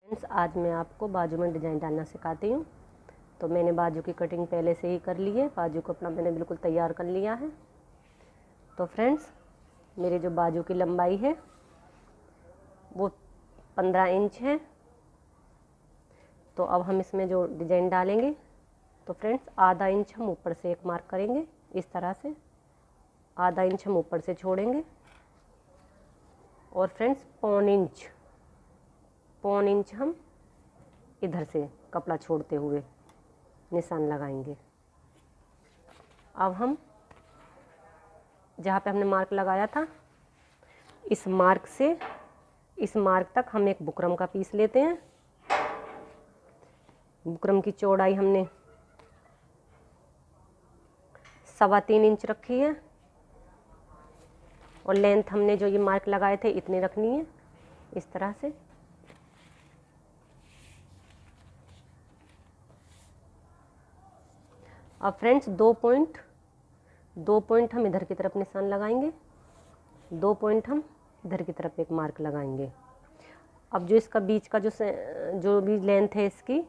Friends, आज मैं आपको बाजू में डिज़ाइन डालना सिखाती हूँ। तो मैंने बाजू की कटिंग पहले से ही कर ली है। बाजू को अपना मैंने बिल्कुल तैयार कर लिया है। तो फ्रेंड्स, मेरी जो बाजू की लंबाई है वो 15 इंच है। तो अब हम इसमें जो डिज़ाइन डालेंगे, तो फ्रेंड्स आधा इंच हम ऊपर से एक मार्क करेंगे। इस तरह से आधा इंच हम ऊपर से छोड़ेंगे और फ्रेंड्स पौन इंच हम इधर से कपड़ा छोड़ते हुए निशान लगाएंगे। अब हम जहाँ पे हमने मार्क लगाया था, इस मार्क से इस मार्क तक हम एक बुकरम का पीस लेते हैं। बुकरम की चौड़ाई हमने 3.25 इंच रखी है और लेंथ हमने जो ये मार्क लगाए थे इतनी रखनी है, इस तरह से। अब फ्रेंड्स दो पॉइंट हम इधर की तरफ निशान लगाएंगे, 2 पॉइंट हम इधर की तरफ एक मार्क लगाएंगे। अब जो इसका बीच का जो भी लेंथ है इसकी,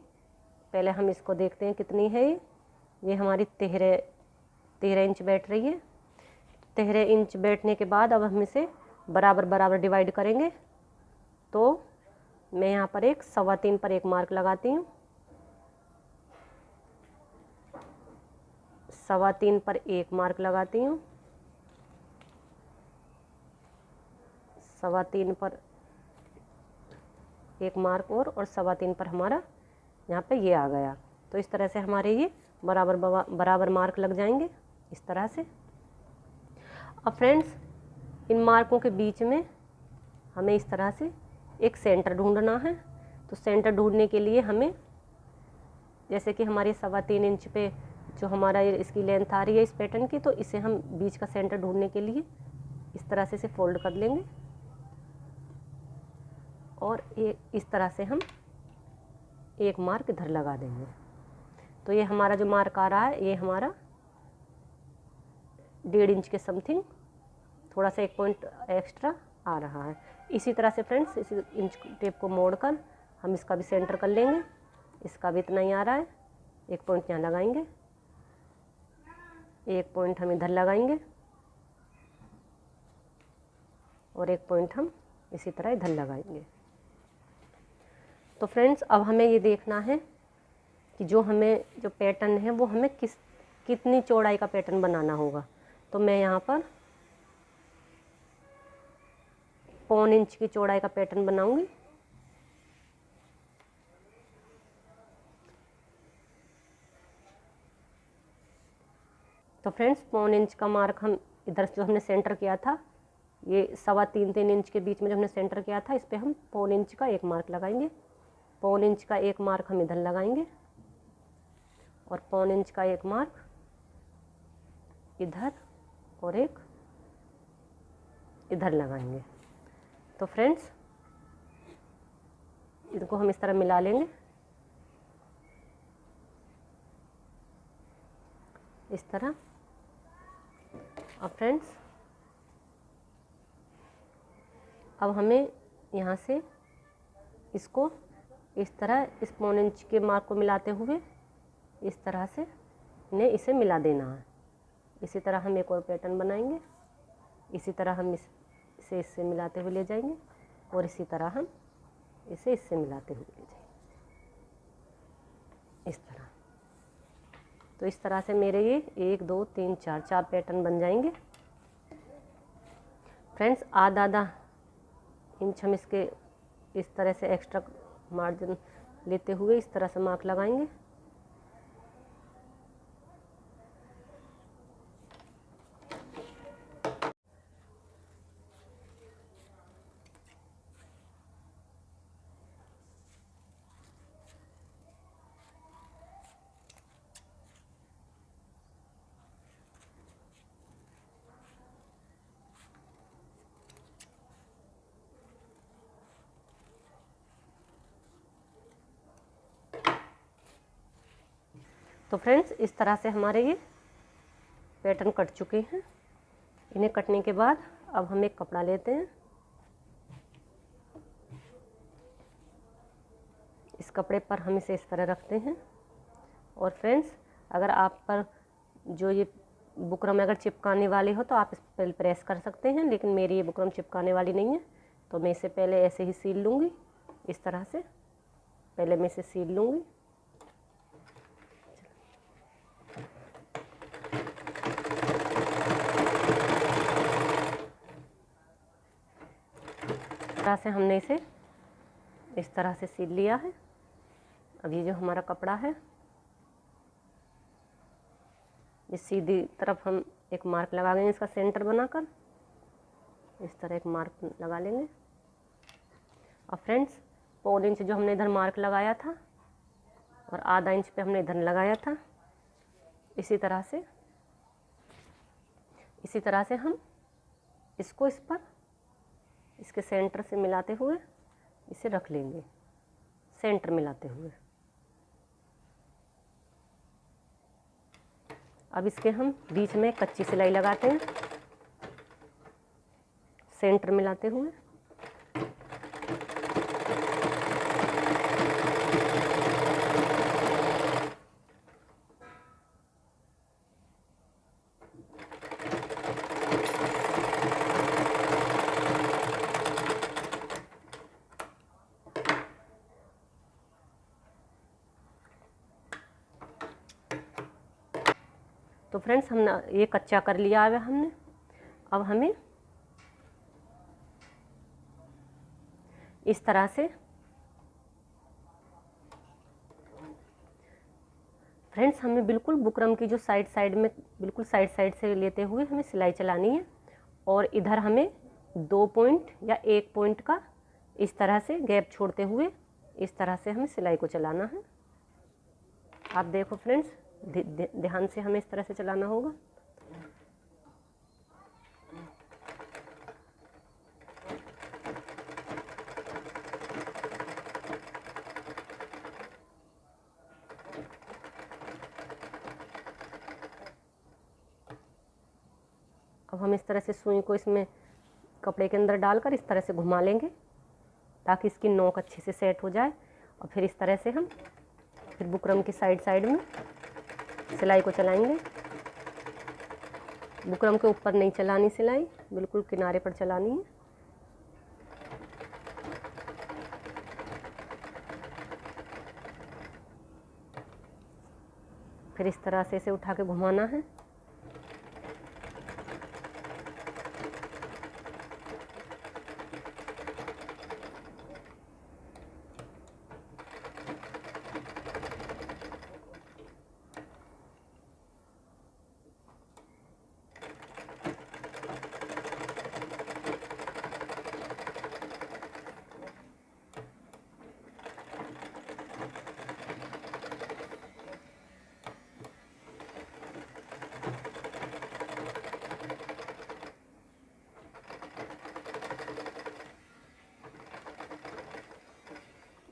पहले हम इसको देखते हैं कितनी है। ये हमारी 13 इंच बैठ रही है। 13 इंच बैठने के बाद अब हम इसे बराबर डिवाइड करेंगे। तो मैं यहाँ पर 3.25 पर एक मार्क लगाती हूँ। 3.25 पर एक मार्क लगाती हूँ। 3.25 पर एक मार्क और 3.25 पर हमारा यहाँ पे ये आ गया। तो इस तरह से हमारे ये बराबर मार्क लग जाएंगे, इस तरह से। अब फ्रेंड्स, इन मार्कों के बीच में हमें इस तरह से एक सेंटर ढूंढना है। तो सेंटर ढूंढने के लिए हमें, जैसे कि हमारे 3.25 इंच पे जो हमारा इसकी लेंथ आ रही है इस पैटर्न की, तो इसे हम बीच का सेंटर ढूंढने के लिए इस तरह से इसे फोल्ड कर लेंगे और इस तरह से हम एक मार्क इधर लगा देंगे। तो ये हमारा जो मार्क आ रहा है, ये हमारा 1.5 इंच के समथिंग, थोड़ा सा एक पॉइंट एक्स्ट्रा आ रहा है। इसी तरह से फ्रेंड्स, इसी इंच टेप को मोड़कर हम इसका भी सेंटर कर लेंगे। इसका भी इतना ही आ रहा है। एक पॉइंट यहाँ लगाएंगे, एक पॉइंट हम इधर लगाएंगे और एक पॉइंट हम इसी तरह इधर लगाएंगे। तो फ्रेंड्स, अब हमें ये देखना है कि जो पैटर्न है वो हमें कितनी चौड़ाई का पैटर्न बनाना होगा। तो मैं यहाँ पर 1.25 इंच की चौड़ाई का पैटर्न बनाऊंगी। तो फ्रेंड्स, 1.25 इंच का मार्क हम इधर से जो हमने सेंटर किया था, ये 3.25 इंच के बीच में जो हमने सेंटर किया था, इस पर हम 1.25 इंच का एक मार्क लगाएंगे। 1.25 इंच का एक मार्क हम इधर लगाएंगे और 1.25 इंच का एक मार्क इधर और एक इधर लगाएंगे। तो फ्रेंड्स, इनको हम इस तरह मिला लेंगे, इस तरह। अब फ्रेंड्स, अब हमें यहाँ से इसको इस तरह इस 1.25 इंच के मार्क को मिलाते हुए इस तरह से इसे मिला देना है। इसी तरह हम एक और पैटर्न बनाएंगे। इसी तरह हम इसे इससे मिलाते हुए ले जाएंगे और इसी तरह हम इसे इससे मिलाते हुए ले जाएंगे, इस तरह। तो इस तरह से मेरे ये 1 2 3 4 पैटर्न बन जाएंगे। फ्रेंड्स, आधा इंच हम इसके इस तरह से एक्स्ट्रा मार्जिन लेते हुए इस तरह से मार्क लगाएंगे। तो फ्रेंड्स, इस तरह से हमारे ये पैटर्न कट चुके हैं। इन्हें कटने के बाद अब हम एक कपड़ा लेते हैं कपड़े पर हम इसे इस तरह रखते हैं। और फ्रेंड्स, अगर आप पर जो ये बुकरम अगर चिपकाने वाली हो तो आप इस पर प्रेस कर सकते हैं, लेकिन मेरी ये बुकरम चिपकाने वाली नहीं है, तो मैं इसे पहले ऐसे ही सील लूँगी। इस तरह से पहले मैं इसे सील लूँगी। इस तरह से हमने इसे इस तरह से सील लिया है। अब ये जो हमारा कपड़ा है, इस सीधी तरफ हम एक मार्क लगा लेंगे, इसका सेंटर बनाकर इस तरह एक मार्क लगा लेंगे। और फ्रेंड्स, 1.25 इंच जो हमने इधर मार्क लगाया था और आधा इंच पे हमने इधर लगाया था, इसी तरह से हम इसको इस पर इसके सेंटर से मिलाते हुए इसे रख लेंगे, सेंटर मिलाते हुए। अब इसके हम बीच में कच्ची सिलाई लगाते हैं, सेंटर मिलाते हुए। तो फ्रेंड्स, हमने ये कच्चा कर लिया है हमने। अब हमें इस तरह से फ्रेंड्स, हमें बिल्कुल बुकरम की जो साइड में बिल्कुल साइड से लेते हुए हमें सिलाई चलानी है। और इधर हमें 2 पॉइंट या 1 पॉइंट का इस तरह से गैप छोड़ते हुए इस तरह से हमें सिलाई को चलाना है। आप देखो फ्रेंड्स, ध्यान से हमें इस तरह से चलाना होगा। अब हम इस तरह से सुई को इसमें कपड़े के अंदर डालकर इस तरह से घुमा लेंगे ताकि इसकी नोक अच्छे से सेट हो जाए। और फिर इस तरह से हम फिर बुकरम की साइड में सिलाई को चलाएंगे। बुकरम के ऊपर नहीं चलानी सिलाई, बिल्कुल किनारे पर चलानी है। फिर इस तरह से इसे उठा के घुमाना है।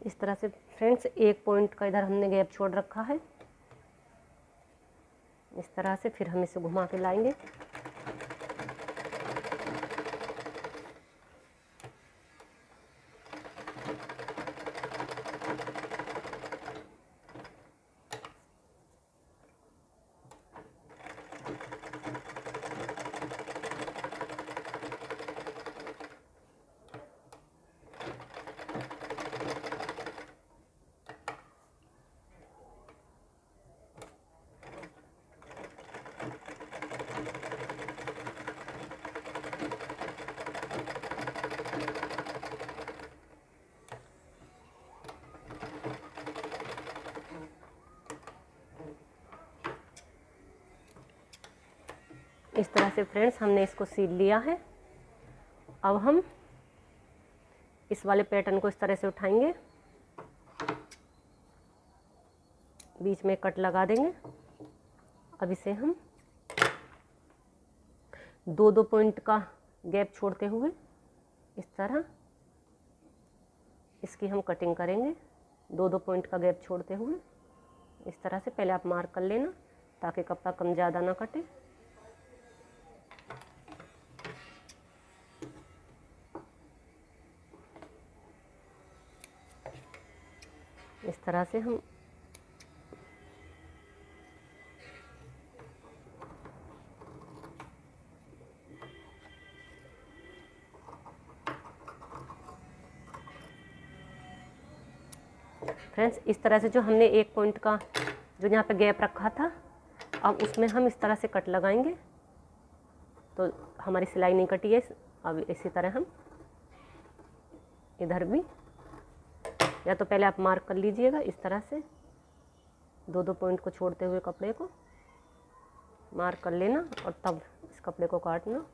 इस तरह से फ्रेंड्स, 1 पॉइंट का इधर हमने गैप छोड़ रखा है। इस तरह से फिर हम इसे घुमा के लाएंगे। इस तरह से फ्रेंड्स, हमने इसको सील लिया है। अब हम इस वाले पैटर्न को इस तरह से उठाएंगे, बीच में कट लगा देंगे। अब इसे हम 2-2 पॉइंट का गैप छोड़ते हुए इस तरह इसकी हम कटिंग करेंगे। 2-2 पॉइंट का गैप छोड़ते हुए इस तरह से पहले आप मार्क कर लेना ताकि कपड़ा कम ज़्यादा ना कटे। इस तरह से हम फ्रेंड्स इस तरह से जो हमने एक पॉइंट का जो यहाँ पे गैप रखा था, अब उसमें हम इस तरह से कट लगाएंगे तो हमारी सिलाई नहीं कटी है। अब इसी तरह हम इधर भी, या तो पहले आप मार्क कर लीजिएगा इस तरह से, दो दो पॉइंट को छोड़ते हुए कपड़े को मार्क कर लेना और तब इस कपड़े को काटना।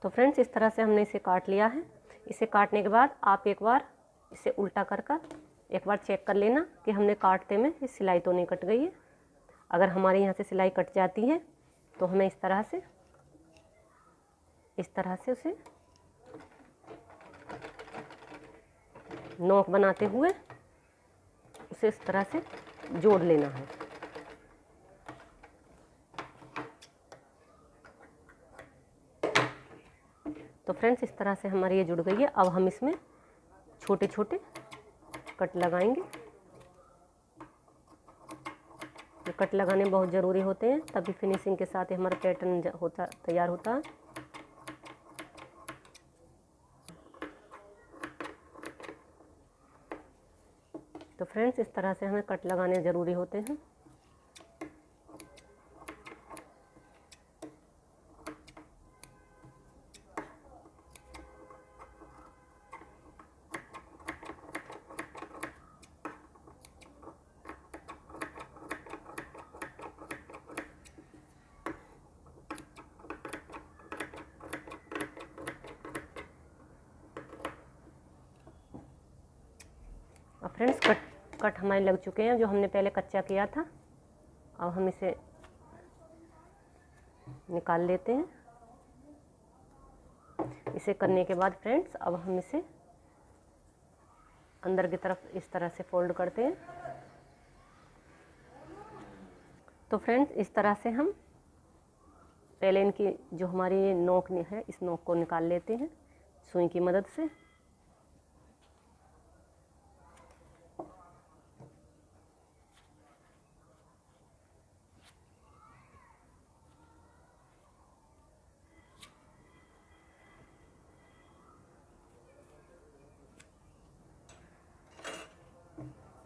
तो फ्रेंड्स इस तरह से हमने इसे काट लिया है। इसे काटने के बाद आप एक बार इसे उल्टा कर एक बार चेक कर लेना कि हमने काटते में ये सिलाई तो नहीं कट गई है। अगर हमारे यहाँ से सिलाई कट जाती है तो हमें इस तरह से उसे नोक बनाते हुए उसे इस तरह से जोड़ लेना है। तो फ्रेंड्स इस तरह से हमारी ये जुड़ गई है। अब हम इसमें छोटे छोटे कट लगाएंगे। ये कट लगाने बहुत ज़रूरी होते हैं, तभी फिनिशिंग के साथ ही हमारा पैटर्न तैयार होता है। तो फ्रेंड्स इस तरह से हमें कट लगाने ज़रूरी होते हैं। अब फ्रेंड्स कट हमारे लग चुके हैं, जो हमने पहले कच्चा किया था। अब हम इसे निकाल लेते हैं। इसे करने के बाद फ्रेंड्स अब हम इसे अंदर की तरफ इस तरह से फोल्ड करते हैं। तो फ्रेंड्स इस तरह से हम पहले इनकी जो हमारी नोक है, इस नोक को निकाल लेते हैं सुई की मदद से।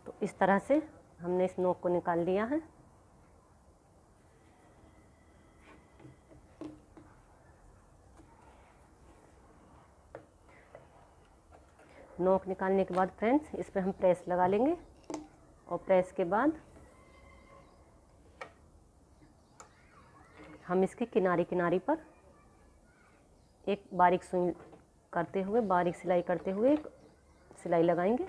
तो इस तरह से हमने इस नोक को निकाल लिया है। नोक निकालने के बाद फ्रेंड्स इस पर हम प्रेस लगा लेंगे और प्रेस के बाद हम इसके किनारी पर एक बारीक सुई करते हुए, बारीक सिलाई करते हुए एक सिलाई लगाएंगे।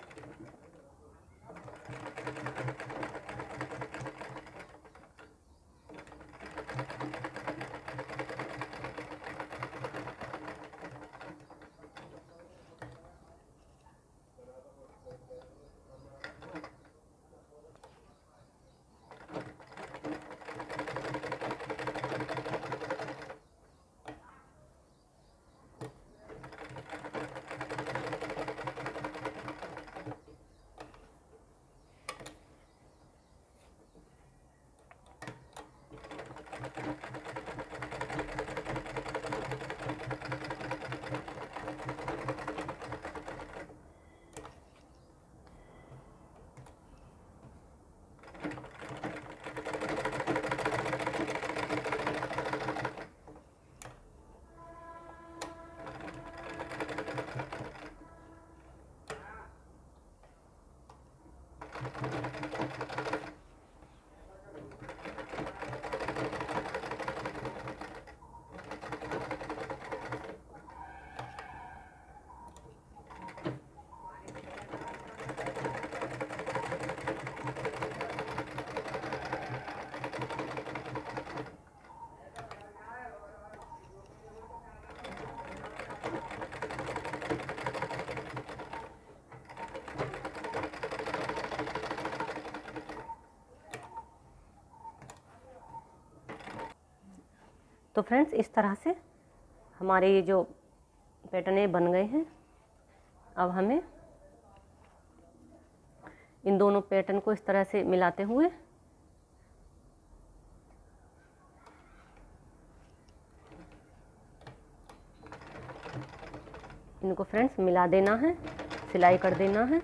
तो फ्रेंड्स इस तरह से हमारे ये जो पैटर्न है बन गए हैं। अब हमें इन दोनों पैटर्न को इस तरह से मिलाते हुए इनको फ्रेंड्स मिला देना है, सिलाई कर देना है,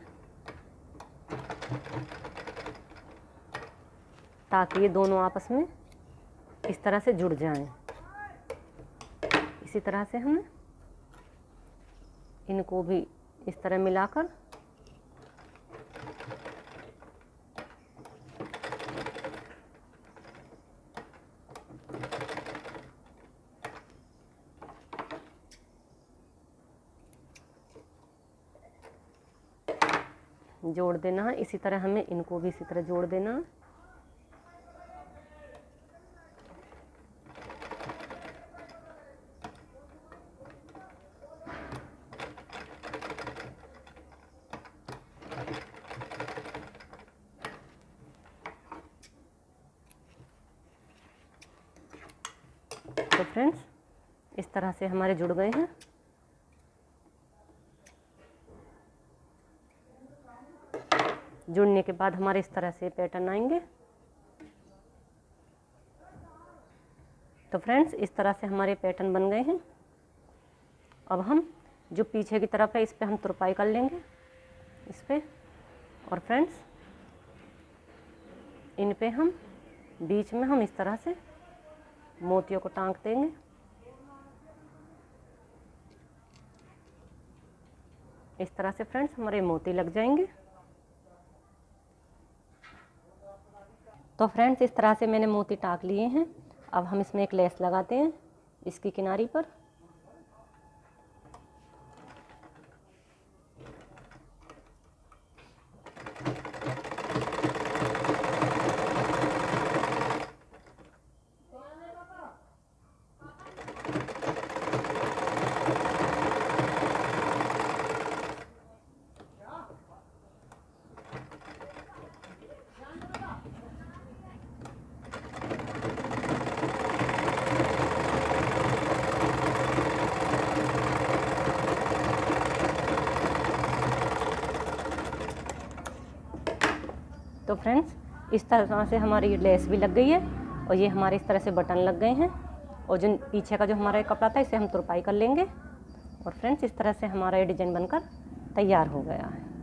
ताकि ये दोनों आपस में इस तरह से जुड़ जाएं। इसी तरह से हमें इनको भी इस तरह मिलाकर जोड़ देना है। इसी तरह हमें इनको भी इसी तरह जोड़ देना है। तो फ्रेंड्स इस तरह से हमारे जुड़ गए हैं। जुड़ने के बाद हमारे इस तरह से पैटर्न आएंगे। तो फ्रेंड्स इस तरह से हमारे पैटर्न बन गए हैं। अब हम जो पीछे की तरफ है इस पे हम तुरपाई कर लेंगे इस पे, और फ्रेंड्स इन पे हम बीच में हम इस तरह से मोतियों को टांग देंगे। इस तरह से फ्रेंड्स हमारे मोती लग जाएंगे। तो फ्रेंड्स इस तरह से मैंने मोती टाक लिए हैं। अब हम इसमें एक लेस लगाते हैं इसकी किनारी पर। तो फ्रेंड्स इस तरह से हमारी लेस भी लग गई है और ये हमारे इस तरह से बटन लग गए हैं। और जो पीछे का जो हमारा कपड़ा था इसे हम तुरपाई कर लेंगे। और फ्रेंड्स इस तरह से हमारा ये डिज़ाइन बनकर तैयार हो गया है।